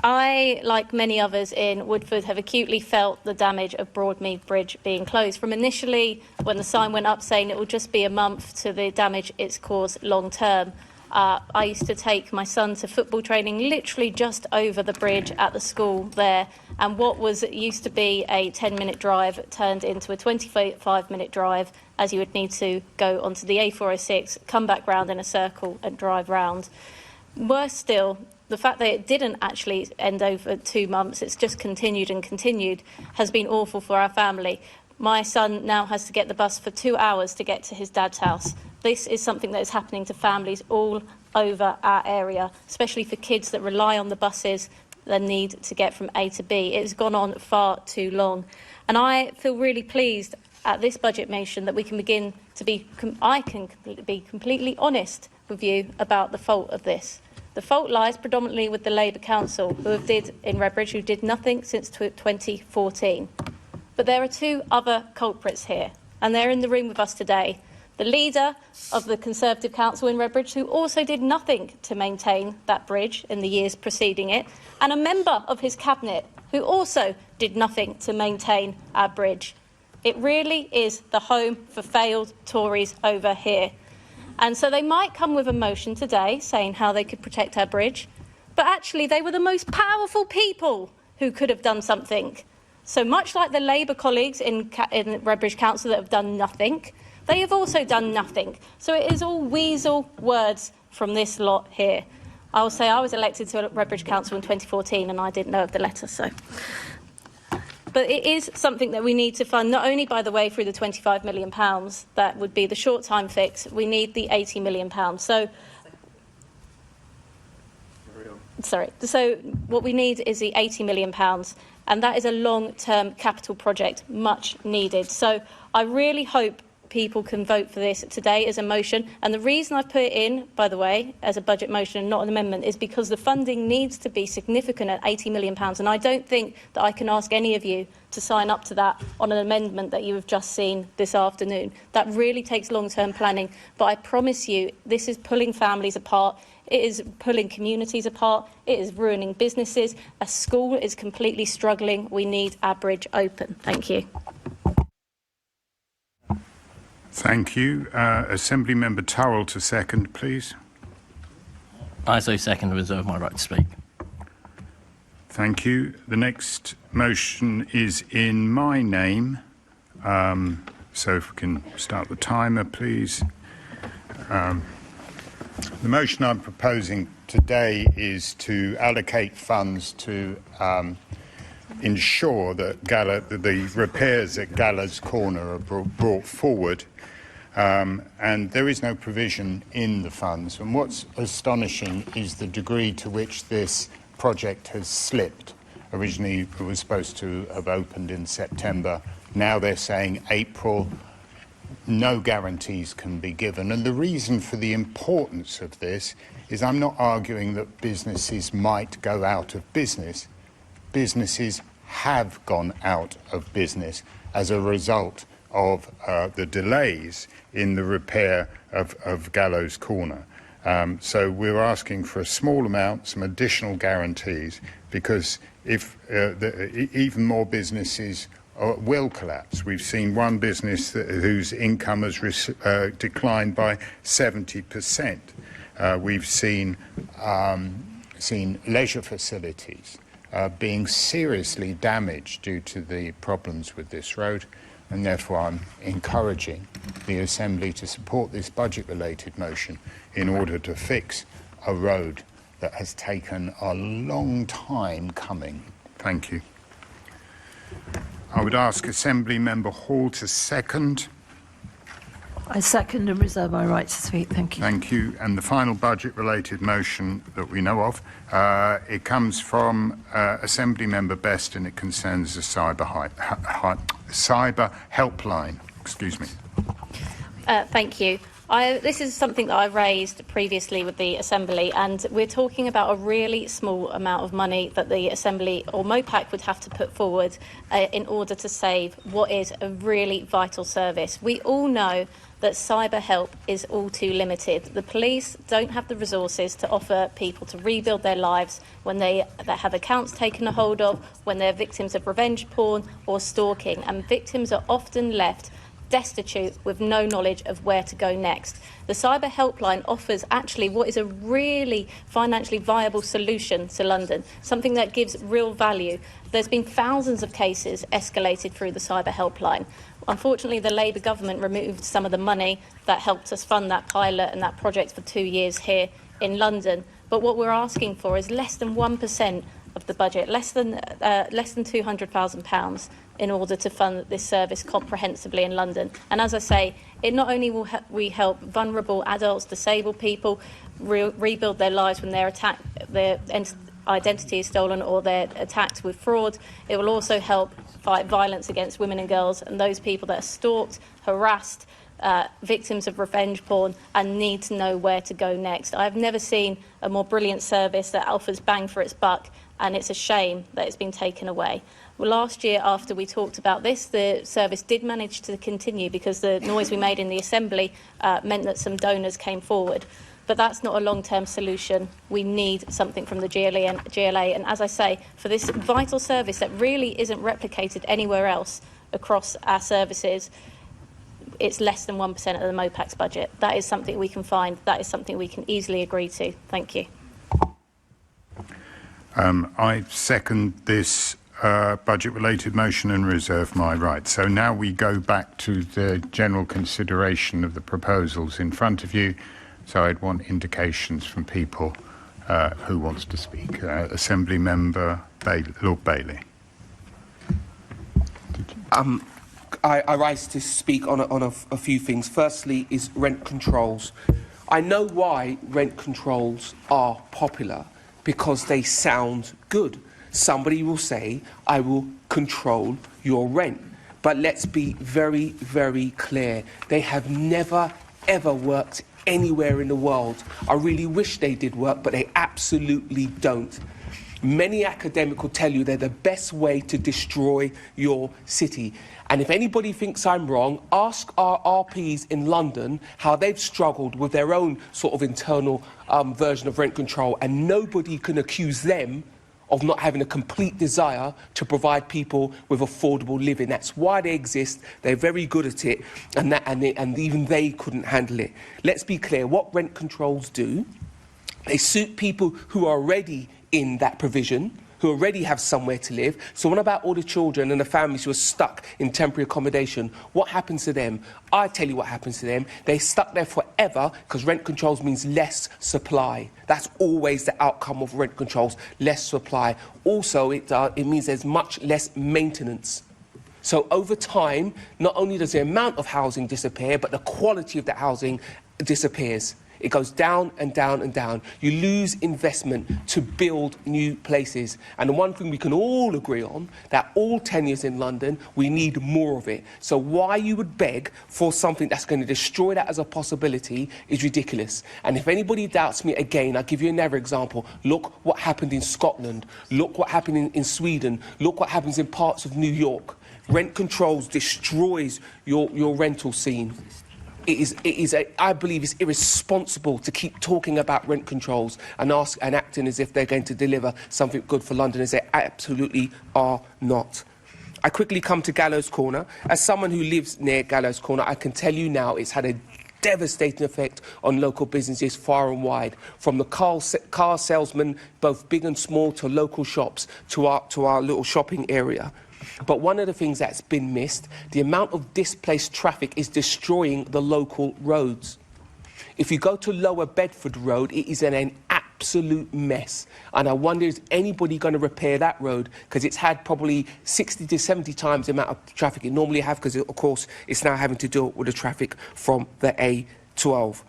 I, like many others in Woodford, have acutely felt the damage of Broadmead Bridge being closed. From initially, when the sign went up saying it will just be a month, to the damage it's caused long term. I used to take my son to football training literally just over the bridge at the school there, and what was used to be a 10-minute drive turned into a 25-minute drive, as you would need to go onto the A406, come back round in a circle and drive round. Worse still, the fact that it didn't actually end over 2 months, it's just continued and continued, has been awful for our family. My son now has to get the bus for 2 hours to get to his dad's house. This is something that is happening to families all over our area, especially for kids that rely on the buses that need to get from A to B. It has gone on far too long. And I feel really pleased at this budget motion that we can begin to be, I can be completely honest with you about the fault of this. The fault lies predominantly with the Labour Council, who did nothing since 2014. But there are two other culprits here, and they're in the room with us today. The leader of the Conservative Council in Redbridge, who also did nothing to maintain that bridge in the years preceding it, and a member of his cabinet who also did nothing to maintain our bridge. It really is the home for failed Tories over here. And so they might come with a motion today saying how they could protect our bridge, but actually they were the most powerful people who could have done something. So much like the Labour colleagues in Redbridge Council that have done nothing, they have also done nothing. So it is all weasel words from this lot here. I will say I was elected to Redbridge Council in 2014 and I didn't know of the letter. But it is something that we need to fund, not only, by the way, through the £25 million, that would be the short-time fix, we need the £80 million. So what we need is the £80 million, and that is a long-term capital project, much needed. So I really hope people can vote for this today as a motion. And the reason I've put it in, by the way, as a budget motion and not an amendment, is because the funding needs to be significant at £80 million. And I don't think that I can ask any of you to sign up to that on an amendment that you have just seen this afternoon. That really takes long-term planning. But I promise you, this is pulling families apart. It is pulling communities apart. It is ruining businesses. A school is completely struggling. We need our bridge open. Thank you. Thank you. Assembly Member Turrell to second, please. I so second and reserve my right to speak. Thank you. The next motion is in my name. So if we can start the timer, please. The motion I'm proposing today is to allocate funds to ensure that the repairs at Gallows Corner are brought forward, and there is no provision in the funds. And what's astonishing is the degree to which this project has slipped. Originally it was supposed to have opened in September. Now they're saying April. No guarantees can be given. And the reason for the importance of this is I'm not arguing that businesses might go out of business. Businesses have gone out of business as a result of the delays in the repair of Gallows Corner. So we're asking for a small amount, some additional guarantees, because if even more businesses will collapse. We've seen one business whose income has declined by 70%. We've seen leisure facilities being seriously damaged due to the problems with this road, and therefore I'm encouraging the Assembly to support this budget-related motion in order to fix a road that has taken a long time coming. Thank you. I would ask Assembly Member Hall to second. I second and reserve my right to speak. Thank you. Thank you. And the final budget-related motion that we know of, it comes from Assembly Member Best, and it concerns the cyber helpline. Excuse me. Thank you. This is something that I raised previously with the Assembly, and we're talking about a really small amount of money that the Assembly or MOPAC would have to put forward in order to save what is a really vital service. We all know that cyber help is all too limited. The police don't have the resources to offer people to rebuild their lives when they have accounts taken a hold of, when they're victims of revenge porn or stalking, and victims are often left destitute with no knowledge of where to go next. The cyber helpline offers actually what is a really financially viable solution to London, something that gives real value. There's been thousands of cases escalated through the cyber helpline. Unfortunately, the Labour government removed some of the money that helped us fund that pilot and that project for 2 years here in London. But what we're asking for is less than 1% of the budget, less than £200,000 in order to fund this service comprehensively in London. And as I say, it not only will we help vulnerable adults, disabled people rebuild their lives when their identity is stolen or they're attacked with fraud, it will also help fight violence against women and girls and those people that are stalked, harassed, victims of revenge porn and need to know where to go next. I've never seen a more brilliant service that offers bang for its buck, and it's a shame that it's been taken away. Well, last year, after we talked about this, the service did manage to continue because the noise we made in the Assembly meant that some donors came forward. But that's not a long-term solution. We need something from the GLA. And as I say, for this vital service that really isn't replicated anywhere else across our services, it's less than 1% of the MOPAC's budget. That is something we can find. That is something we can easily agree to. Thank you. I second this budget-related motion and reserve my right. So now we go back to the general consideration of the proposals in front of you. So I'd want indications from people who wants to speak. Assembly Member Lord Bailey. I rise to speak on a few things. Firstly is rent controls. I know why rent controls are popular, because they sound good. Somebody will say, I will control your rent. But let's be very, very clear. They have never, ever worked anywhere in the world. I really wish they did work, but they absolutely don't. Many academics will tell you they're the best way to destroy your city. And if anybody thinks I'm wrong, ask our RPs in London how they've struggled with their own sort of internal version of rent control, and nobody can accuse them of not having a complete desire to provide people with affordable living. That's why they exist. They're very good at it, and even they couldn't handle it. Let's be clear, what rent controls do, they suit people who are already in that provision, who already have somewhere to live. So what about all the children and the families who are stuck in temporary accommodation? What happens to them? I tell you what happens to them. They're stuck there forever because rent controls means less supply. That's always the outcome of rent controls, less supply. Also, it means there's much less maintenance. So over time, not only does the amount of housing disappear, but the quality of the housing disappears. It goes down and down and down. You lose investment to build new places. And the one thing we can all agree on, that all tenures in London, we need more of it. So why you would beg for something that's going to destroy that as a possibility is ridiculous. And if anybody doubts me again, I'll give you another example. Look what happened in Scotland. Look what happened in Sweden. Look what happens in parts of New York. Rent controls destroys your rental scene. I believe it's irresponsible to keep talking about rent controls and acting as if they're going to deliver something good for London, as they absolutely are not. I quickly come to Gallows Corner. As someone who lives near Gallows Corner, I can tell you now it's had a devastating effect on local businesses far and wide, from the car salesmen, both big and small, to local shops, to our little shopping area. But one of the things that's been missed, the amount of displaced traffic is destroying the local roads. If you go to Lower Bedford Road, it is an absolute mess. And I wonder, is anybody going to repair that road? Because it's had probably 60 to 70 times the amount of traffic it normally has, because, of course, it's now having to deal with the traffic from the A12.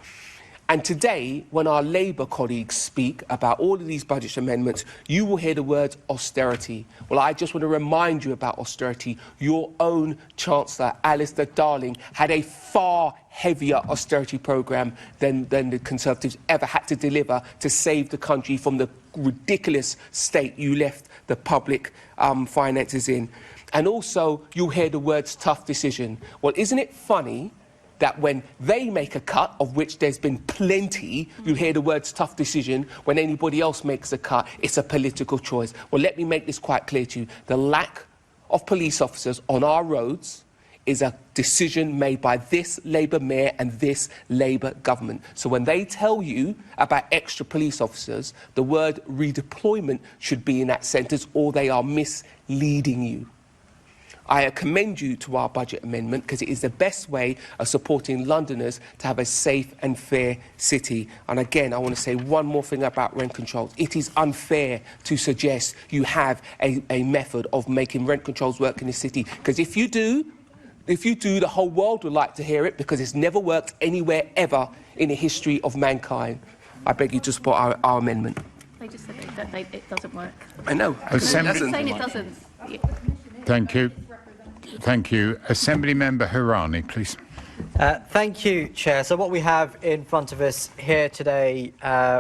And today, when our Labour colleagues speak about all of these budget amendments, you will hear the words austerity. Well, I just want to remind you about austerity. Your own Chancellor, Alistair Darling, had a far heavier austerity programme than the Conservatives ever had to deliver to save the country from the ridiculous state you left the public finances in. And also, you'll hear the words tough decision. Well, isn't it funny that when they make a cut, of which there's been plenty, you hear the words tough decision. When anybody else makes a cut, it's a political choice. Well, let me make this quite clear to you. The lack of police officers on our roads is a decision made by this Labour mayor and this Labour government. So when they tell you about extra police officers, the word redeployment should be in that sentence, or they are misleading you. I commend you to our budget amendment because it is the best way of supporting Londoners to have a safe and fair city. And again, I want to say one more thing about rent controls. It is unfair to suggest you have a method of making rent controls work in the city, because if you do, the whole world would like to hear it, because it's never worked anywhere ever in the history of mankind. I beg you to support our amendment. They just said that it doesn't work. I know. Assembly- It doesn't. Saying it doesn't. Thank you. Thank you. Assembly Member Hirani, please. Thank you, Chair. So what we have in front of us here today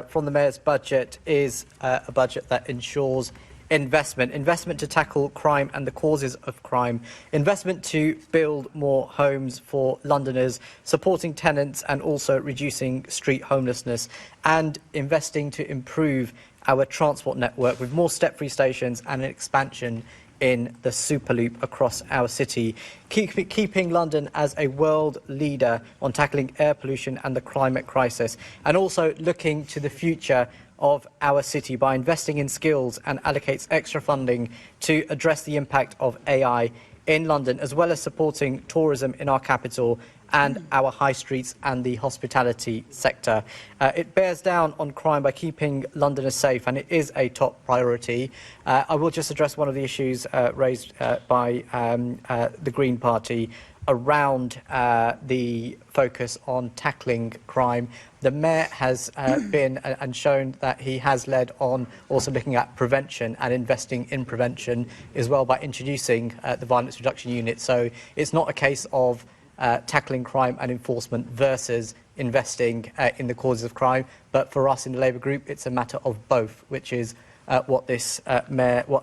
from the Mayor's budget is a budget that ensures investment to tackle crime and the causes of crime, investment to build more homes for Londoners, supporting tenants and also reducing street homelessness, and investing to improve our transport network with more step-free stations and an expansion in the Superloop across our city, keeping London as a world leader on tackling air pollution and the climate crisis, and also looking to the future of our city by investing in skills and allocates extra funding to address the impact of AI in London, as well as supporting tourism in our capital and our high streets and the hospitality sector. It bears down on crime by keeping Londoners safe, and it is a top priority. I will just address one of the issues raised by the Green Party around the focus on tackling crime. The Mayor has been and shown that he has led on also looking at prevention and investing in prevention as well by introducing the Violence Reduction Unit. So it's not a case of tackling crime and enforcement versus investing in the causes of crime. But for us in the Labour group, it's a matter of both, which is what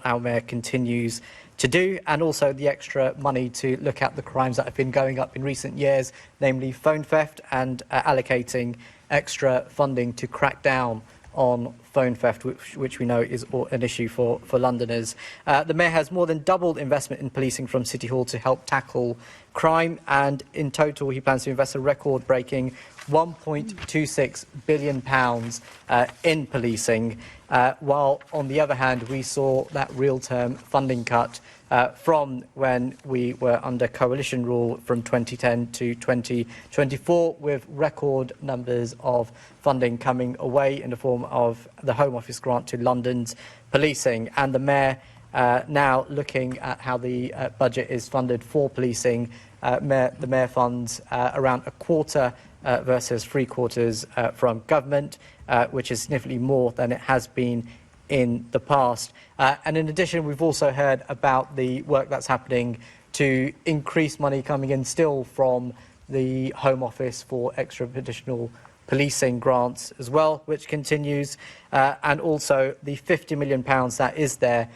our mayor continues to do, and also the extra money to look at the crimes that have been going up in recent years, namely phone theft, and allocating extra funding to crack down on phone theft, which we know is an issue for Londoners. The Mayor has more than doubled investment in policing from City Hall to help tackle crime, and in total he plans to invest a record-breaking £1.26 billion in policing, while on the other hand we saw that real-term funding cut from when we were under coalition rule from 2010 to 2024, with record numbers of funding coming away in the form of the Home Office grant to London's policing. And the Mayor now looking at how the budget is funded for policing, the Mayor funds around a quarter versus three-quarters from government, which is significantly more than it has been in the past. And in addition, we've also heard about the work that's happening to increase money coming in still from the Home Office for extra additional policing grants as well, which continues, and also the £50 million that is there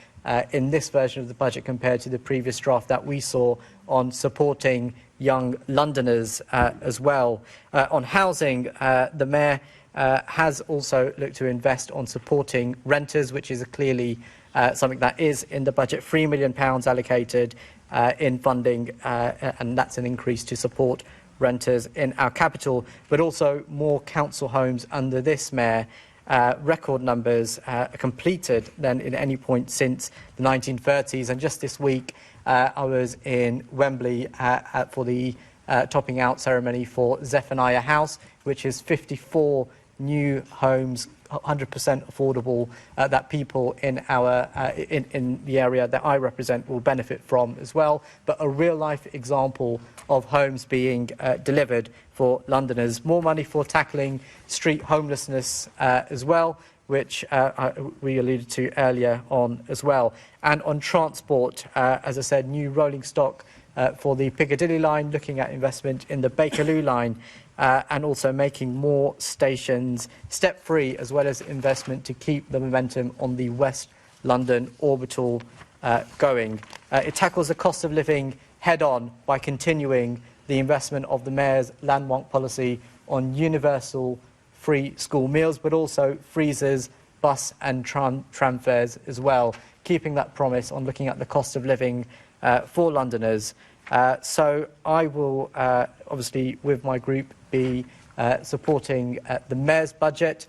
in this version of the budget compared to the previous draft that we saw on supporting young Londoners as well. On housing, the Mayor has also looked to invest on supporting renters, which is clearly something that is in the budget. £3 million allocated in funding, and that's an increase to support renters in our capital, but also more council homes under this Mayor. Record numbers completed than in any point since the 1930s. And just this week, I was in Wembley for the topping out ceremony for Zephaniah House, which is 54 new homes, 100% affordable, that people in our in the area that I represent will benefit from as well. But a real life example of homes being delivered for Londoners. More money for tackling street homelessness as well, which we alluded to earlier on as well. And on transport, as I said, new rolling stock for the Piccadilly line, looking at investment in the Bakerloo line, and also making more stations step-free, as well as investment to keep the momentum on the West London orbital going. It tackles the cost of living head-on by continuing the investment of the Mayor's landmark policy on universal free school meals, but also freezers, bus and tram fares as well, keeping that promise on looking at the cost of living for Londoners. So I will, obviously, with my group, be supporting the Mayor's budget.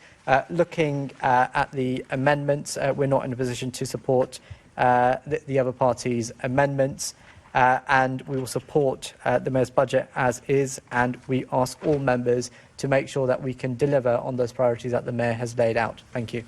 Looking at the amendments, we're not in a position to support the other parties' amendments, and we will support the Mayor's budget as is, and we ask all members to make sure that we can deliver on those priorities that the Mayor has laid out. Thank you.